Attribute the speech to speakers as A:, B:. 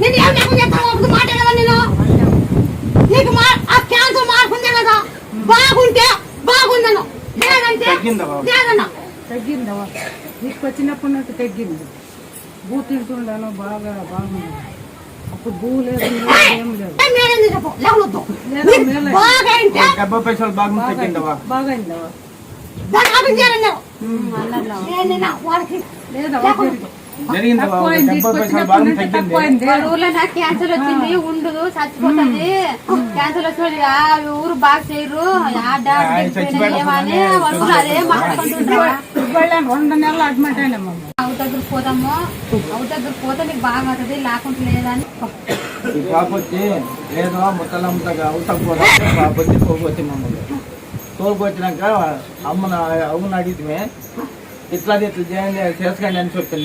A: నేను ఏం లేకుండా చెప్తాను అప్పుడు మాట్లాడదా నేను నీకు ఆ క్యాన్సర్ మార్పుందే కదా బాగుంటే బాగుందను లేదంటే లేదన్నా
B: తగ్గిందవా నీకు వచ్చినప్పటి నుండి తగ్గింది భూ తింటుండను బాగా బాగుంది అప్పుడు భూ లేదు ఏం లేదు బాగైందవా
C: ఊర్లో నాకు క్యాన్సర్ వచ్చింది ఉండదు చచ్చిపోతుంది క్యాన్సర్ వచ్చింది ఊరు బాగా చేయరు అదే మాట్లాడుకుంటున్నారు
B: 2 నెలలు అడ్మిట్ అయినా
C: అవుట్ దగ్గర పోతాము అవుట్ దగ్గర పోతే నీకు బాగా అవుతుంది లేకుంటే లేదని
D: కాకపోతే ఏదో ముత్తలమ్మగా అవుతాం పోతే కాకపోతే పోతే మమ్మల్ని తోలుకొచ్చినాక అమ్మను అడిగితే ఇట్లా చేయండి చేసుకోండి అని చెప్తాను